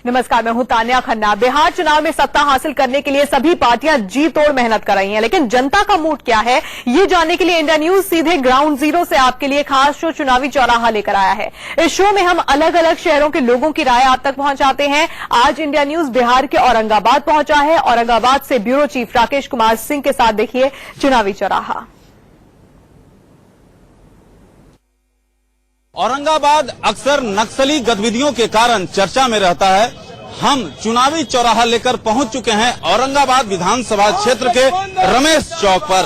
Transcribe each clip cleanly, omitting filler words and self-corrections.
नमस्कार, मैं हूं तान्या खन्ना। बिहार चुनाव में सत्ता हासिल करने के लिए सभी पार्टियां जी तोड़ मेहनत कर रही हैं, लेकिन जनता का मूड क्या है, ये जानने के लिए इंडिया न्यूज सीधे ग्राउंड जीरो से आपके लिए खास शो चुनावी चौराहा लेकर आया है। इस शो में हम अलग अलग शहरों के लोगों की राय आप तक पहुंचाते हैं। आज इंडिया न्यूज बिहार के औरंगाबाद पहुंचा है। औरंगाबाद से ब्यूरो चीफ राकेश कुमार सिंह के साथ देखिए चुनावी चौराहा। औरंगाबाद अक्सर नक्सली गतिविधियों के कारण चर्चा में रहता है। हम चुनावी चौराहा लेकर पहुंच चुके हैं औरंगाबाद विधानसभा क्षेत्र के रमेश चौक पर,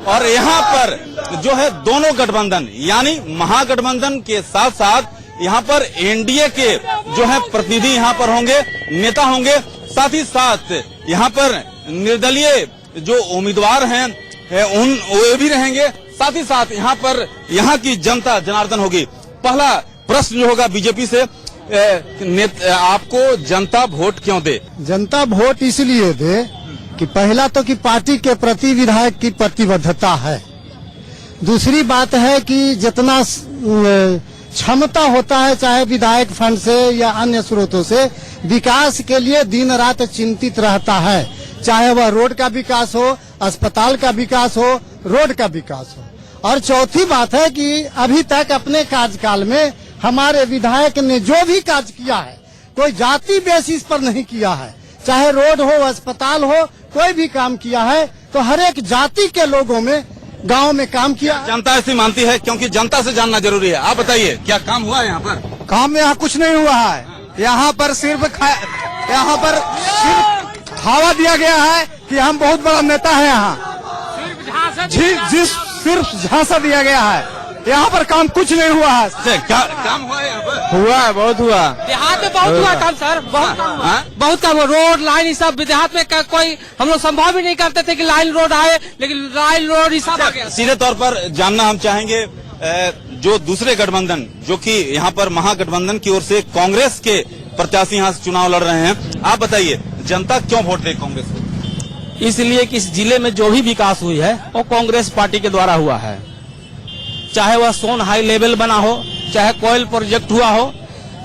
और यहां पर जो है दोनों गठबंधन यानी महागठबंधन के साथ साथ यहां पर एनडीए के जो है प्रतिनिधि यहां पर होंगे, नेता होंगे, साथ ही साथ यहां पर निर्दलीय जो उम्मीदवार हैं वे भी रहेंगे, साथ ही साथ यहां पर यहां की जनता जनार्दन होगी। पहला प्रश्न जो होगा बीजेपी से, आपको जनता वोट क्यों दे? जनता वोट इसलिए दे कि पहला तो कि पार्टी के प्रति विधायक की प्रतिबद्धता है। दूसरी बात है कि जितना क्षमता होता है, चाहे विधायक फंड से या अन्य स्रोतों से, विकास के लिए दिन रात चिंतित रहता है, चाहे वह रोड का विकास हो, अस्पताल का विकास हो, रोड का विकास हो। और चौथी बात है कि अभी तक अपने कार्यकाल में हमारे विधायक ने जो भी कार्य किया है कोई जाति बेसिस पर नहीं किया है, चाहे रोड हो, अस्पताल हो, कोई भी काम किया है तो हर एक जाति के लोगों में गांव में काम किया। जनता ऐसी मानती है, क्योंकि जनता से जानना जरूरी है। आप बताइए क्या काम हुआ है यहाँ पर? काम यहाँ कुछ नहीं हुआ है। यहाँ पर सिर्फ हवा दिया गया है कि हम बहुत बड़ा नेता है। यहाँ सिर्फ झांसा दिया गया है, यहाँ पर काम कुछ नहीं हुआ है। क्या काम हुआ है यहाँ पर? हुआ है, बहुत हुआ। देहात में बहुत हुआ काम सर, बहुत काम हुआ। रोड लाइन ये सब देहात में कोई हम लोग संभव ही नहीं करते थे कि लाइन रोड आए, लेकिन लाइन रोड ये सब आ गया। सीधे तौर पर जानना हम चाहेंगे, जो दूसरे गठबंधन जो कि यहाँ पर महागठबंधन की ओर से कांग्रेस के प्रत्याशी यहाँ से चुनाव लड़ रहे हैं, आप बताइए जनता क्यों वोट दे कांग्रेस को? इसलिए कि इस जिले में जो भी विकास हुई है वो कांग्रेस पार्टी के द्वारा हुआ है, चाहे वह सोन हाई लेवल बना हो, चाहे कोयल प्रोजेक्ट हुआ हो,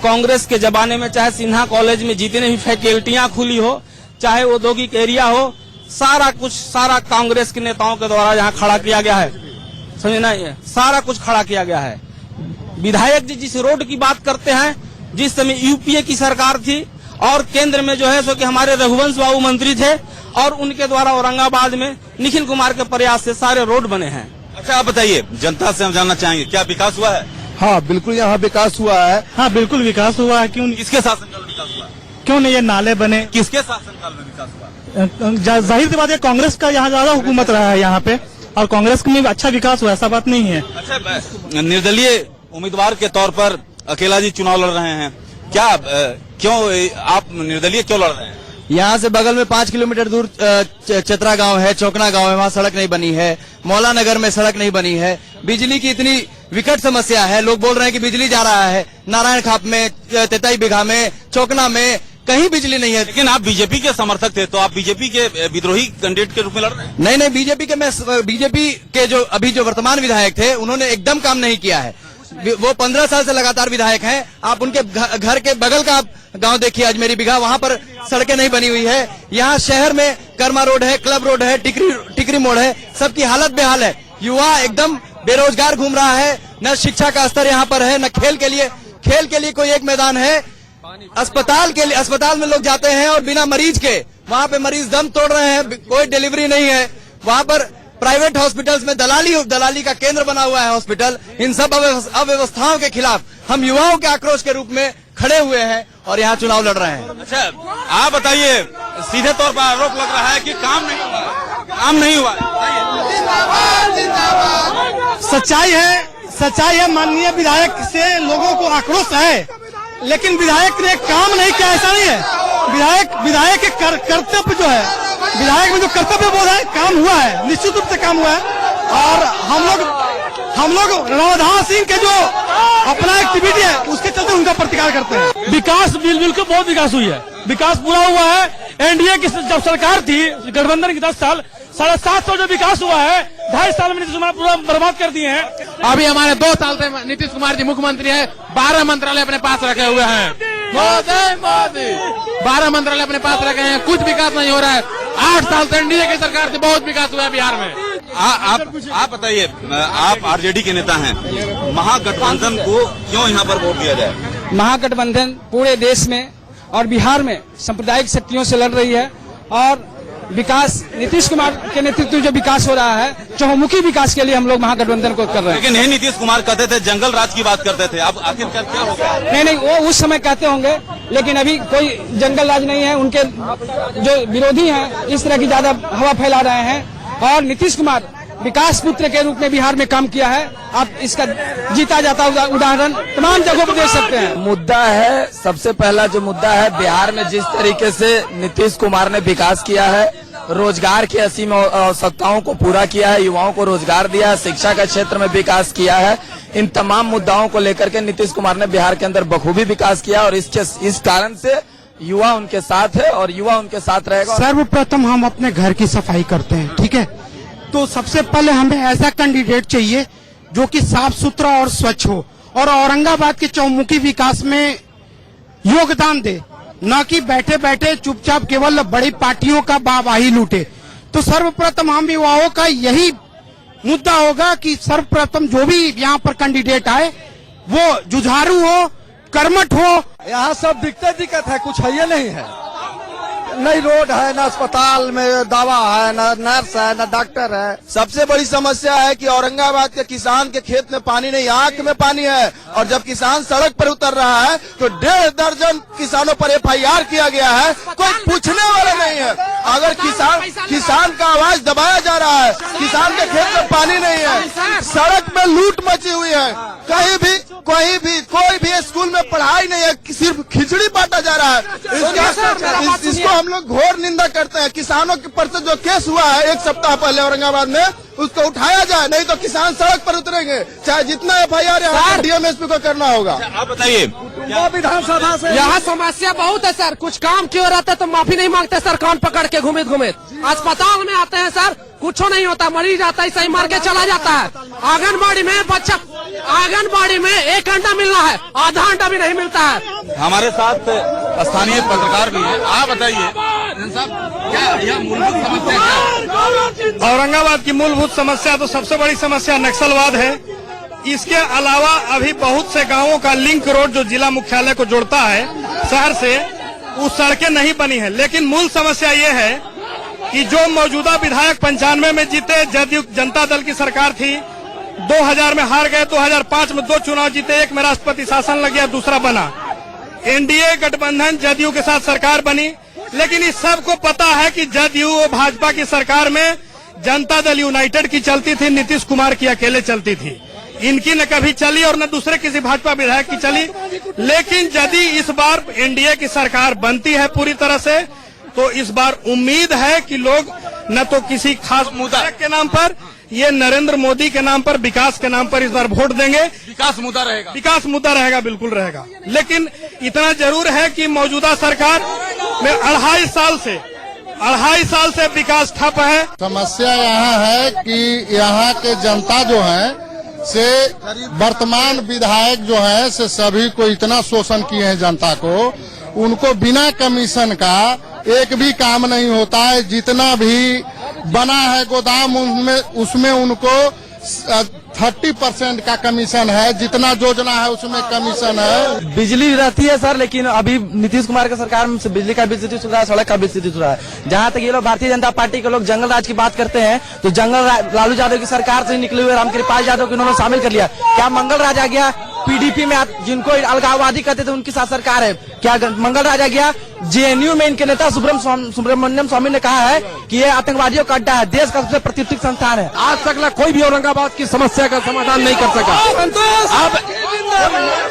कांग्रेस के जमाने में चाहे सिन्हा कॉलेज में जितने भी फैकल्टियां खुली हो, चाहे औद्योगिक एरिया हो, सारा कांग्रेस के नेताओं के द्वारा यहाँ खड़ा किया गया है। समझना, ये सारा कुछ खड़ा किया गया है। विधायक जी जिस रोड की बात करते हैं, जिस समय यूपीए की सरकार थी और केंद्र में जो है सो कि हमारे रघुवंश बाबू मंत्री थे, और उनके द्वारा औरंगाबाद में निखिल कुमार के प्रयास से सारे रोड बने हैं। अच्छा, आप बताइए, जनता से हम जानना चाहेंगे क्या विकास हुआ है? हाँ, बिल्कुल यहाँ विकास हुआ है। हाँ, बिल्कुल विकास हुआ है। क्यों? किसके शासनकाल में विकास हुआ? क्यों नहीं, ये नाले बने। किसके शासनकाल में विकास हुआ? जाहिर सी बात है, कांग्रेस का यहाँ ज्यादा हुकूमत रहा है यहाँ पे, और कांग्रेस में अच्छा विकास हुआ, ऐसा बात नहीं है। अच्छा, निर्दलीय उम्मीदवार के तौर पर अकेला जी चुनाव लड़ रहे हैं, क्या क्यों आप निर्दलीय क्यों लड़ रहे हैं? यहाँ से बगल में 5 किलोमीटर दूर चतरा गांव है, चौकना गांव है, वहाँ सड़क नहीं बनी है। मौला नगर में सड़क नहीं बनी है। बिजली की इतनी विकट समस्या है, लोग बोल रहे हैं कि बिजली जा रहा है। नारायण खाप में, तेताई बिघा में, चौकना में कहीं बिजली नहीं है। लेकिन आप बीजेपी के समर्थक थे, तो आप बीजेपी के विद्रोही कैंडिडेट के रूप में लड़ रहे हैं? नहीं, बीजेपी के जो अभी जो वर्तमान विधायक थे उन्होंने एकदम काम नहीं किया है। वो 15 साल से लगातार विधायक हैं। आप उनके घर के बगल का गांव देखिए, अजमेरी बिघा, वहां पर सड़कें नहीं बनी हुई है। यहाँ शहर में कर्मा रोड है, क्लब रोड है, टिकरी मोड़ है, सबकी हालत बेहाल है। युवा एकदम बेरोजगार घूम रहा है। न शिक्षा का स्तर यहाँ पर है, न खेल के लिए कोई एक मैदान है। अस्पताल में लोग जाते हैं और बिना मरीज के वहाँ पे मरीज दम तोड़ रहे हैं, कोई डिलीवरी नहीं है। वहाँ पर प्राइवेट हॉस्पिटल्स में दलाली का केंद्र बना हुआ है हॉस्पिटल। इन सब अव्यवस्थाओं के खिलाफ हम युवाओं के आक्रोश के रूप में खड़े हुए हैं और यहाँ चुनाव लड़ रहे हैं। अच्छा, आप बताइए, सीधे तौर पर आरोप लग रहा है कि काम नहीं हुआ। सच्चाई है, माननीय विधायक से लोगों को आक्रोश है, लेकिन विधायक ने काम नहीं किया, ऐसा नहीं है। विधायक के कर्तव्य जो है, विधायक में जो कर्तव्य बोध है, काम हुआ है, निश्चित रूप से काम हुआ है। और हम लोग राधान सिंह के जो अपना एक्टिविटी है उसके चलते उनका प्रतिकार करते हैं। विकास बिल्कुल बहुत विकास हुई है, विकास पूरा हुआ है। एनडीए की जब सरकार थी गठबंधन की 10 साल, 750 जो विकास हुआ है, 2.5 साल में नीतीश कुमार पूरा बर्बाद कर दिए हैं। अभी हमारे 2 साल से नीतीश कुमार जी मुख्यमंत्री है, 12 मंत्रालय अपने पास रखे हुए हैं। मोदी 12 मंत्रालय अपने पास रखे हैं, कुछ विकास नहीं हो रहा है। 8 साल से एनडीए की सरकार से बहुत विकास हुआ है बिहार में। आप बताइए, आप आरजेडी के नेता हैं, महागठबंधन को क्यों यहाँ पर वोट दिया जाए? महागठबंधन पूरे देश में और बिहार में सांप्रदायिक शक्तियों से लड़ रही है और विकास नीतीश कुमार के नेतृत्व में जो विकास हो रहा है, चहुमुखी विकास के लिए हम लोग महागठबंधन को कर रहे हैं। लेकिन यही नीतीश कुमार कहते थे, जंगल राज की बात करते थे, अब आखिरकार क्या हो गया? नहीं, वो उस समय कहते होंगे, लेकिन अभी कोई जंगल राज नहीं है। उनके जो विरोधी हैं इस तरह की ज्यादा हवा फैला रहे हैं और नीतीश कुमार विकास पुत्र के रूप में बिहार में काम किया है। आप इसका जीता जाता उदाहरण तमाम जगहों पर दे सकते हैं। मुद्दा है, सबसे पहला जो मुद्दा है, बिहार में जिस तरीके से नीतीश कुमार ने विकास किया है, रोजगार की असीम आवश्यकताओं को पूरा किया है, युवाओं को रोजगार दिया है, शिक्षा के क्षेत्र में विकास किया है, इन तमाम मुद्दाओं को लेकर के नीतीश कुमार ने बिहार के अंदर बखूबी विकास किया और इस कारण से युवा उनके साथ है और युवा उनके साथ रहेगा। सर्वप्रथम हम अपने घर की सफाई करते हैं, ठीक है, तो सबसे पहले हमें ऐसा कैंडिडेट चाहिए जो कि साफ सुथरा और स्वच्छ हो और औरंगाबाद के चौमुखी विकास में योगदान दे, न कि बैठे बैठे चुपचाप केवल बड़ी पार्टियों का वाहवाही लूटे। तो सर्वप्रथम हम युवाओं का यही मुद्दा होगा कि सर्वप्रथम जो भी यहाँ पर कैंडिडेट आए वो जुझारू हो, कर्मठ हो। यहाँ सब दिक्कत है, कुछ है नहीं है, नहीं रोड है, न अस्पताल में दवा है, न नर्स है, न डॉक्टर है। सबसे बड़ी समस्या है कि औरंगाबाद के किसान के खेत में पानी नहीं, आंख में पानी है, और जब किसान सड़क पर उतर रहा है तो 1.5 दर्जन किसानों पर FIR किया गया है, कोई पूछने वाला नहीं है। अगर किसान का आवाज दबाया जा रहा है, किसान के खेत में पानी नहीं है, सड़क में लूट मची हुई है, कहीं भी कोई भी स्कूल में पढ़ाई नहीं है, सिर्फ खिचड़ी बांटा जा रहा है। इसको हम लोग घोर निंदा करते हैं। किसानों के पर जो केस हुआ है 1 सप्ताह पहले औरंगाबाद में, उसको उठाया जाए, नहीं तो किसान सड़क पर उतरेंगे, चाहे जितना FIR यहाँ DMSP को करना होगा। आप बताइए, विधानसभा से यहाँ समस्या बहुत है सर, कुछ काम क्यों रहता है तो माफी नहीं मांगते सर, कान पकड़ के घूमित अस्पताल में आते हैं सर, कुछ नहीं होता, मरीज आता है सही मार के चला जाता है। आंगनबाड़ी में 1 घंटा मिलना है, आधा घंटा भी नहीं मिलता है। हमारे साथ स्थानीय पत्रकार भी हैं, आप बताइए क्या यह मूलभूत समस्या क्या? औरंगाबाद की मूलभूत समस्या तो सबसे बड़ी समस्या नक्सलवाद है। इसके अलावा अभी बहुत से गांवों का लिंक रोड जो जिला मुख्यालय को जोड़ता है शहर से, वो सड़कें नहीं बनी है। लेकिन मूल समस्या ये है कि जो मौजूदा विधायक 95 में जीते, जदयू जनता दल की सरकार थी, 2000 में हार गए, 2005 में 2 चुनाव जीते, एक में राष्ट्रपति शासन लग गया, दूसरा बना NDA गठबंधन, जदयू के साथ सरकार बनी। लेकिन इस सबको पता है कि जदयू और भाजपा की सरकार में जनता दल यूनाइटेड की चलती थी, नीतीश कुमार की अकेले चलती थी। इनकी न कभी चली और न दूसरे किसी भाजपा विधायक की चली। लेकिन यदि इस बार NDA की सरकार बनती है पूरी तरह से, तो इस बार उम्मीद है कि लोग न तो किसी खास मुद्दा के नाम पर, ये नरेंद्र मोदी के नाम पर, विकास के नाम पर इस बार वोट देंगे। विकास मुद्दा रहेगा, बिल्कुल रहेगा। लेकिन इतना जरूर है कि मौजूदा सरकार में 2.5 साल से विकास ठप है। समस्या यहाँ है कि यहाँ के जनता जो है से वर्तमान विधायक जो है से सभी को इतना शोषण किए हैं जनता को, उनको बिना कमीशन का एक भी काम नहीं होता है। जितना भी बना है गोदाम उसमें उनको 30% का कमीशन है, जितना योजना है उसमें कमीशन है। बिजली रहती है सर, लेकिन अभी नीतीश कुमार की सरकार में बिजली का भी स्थिति सुधरा है, सड़क का भी स्थिति सुधरा है। जहाँ तक ये लोग भारतीय जनता पार्टी के लोग जंगल राज की बात करते हैं, तो जंगल लालू यादव की सरकार से निकले हुए रामकृपाल यादव को इन्होंने शामिल कर लिया। क्या मंगल राज आ गया? PDP में जिनको अलगाववादी कहते थे उनकी साथ सरकार है, क्या मंगल राज आ गया? JNU में इनके नेता सुब्रमण्यम स्वामी ने कहा है कि ये आतंकवादियों का अड्डा है, देश का सबसे प्रतिष्ठित संस्थान है। आज तक कोई भी औरंगाबाद की समस्या का समाधान नहीं कर सका। अब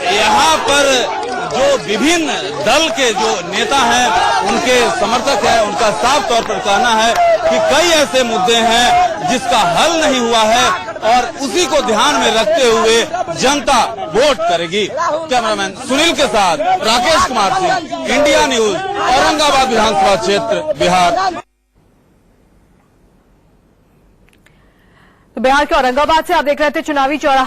यहाँ पर जो विभिन्न दल के जो नेता हैं, उनके समर्थक हैं, उनका साफ तौर पर कहना है कि कई ऐसे मुद्दे हैं जिसका हल नहीं हुआ है और उसी को ध्यान में रखते हुए जनता वोट करेगी। कैमरामैन सुनील के साथ राकेश कुमार सिंह, इंडिया न्यूज, औरंगाबाद विधानसभा क्षेत्र, बिहार। तो बिहार के औरंगाबाद से आप देख रहे थे चुनावी चौराहा।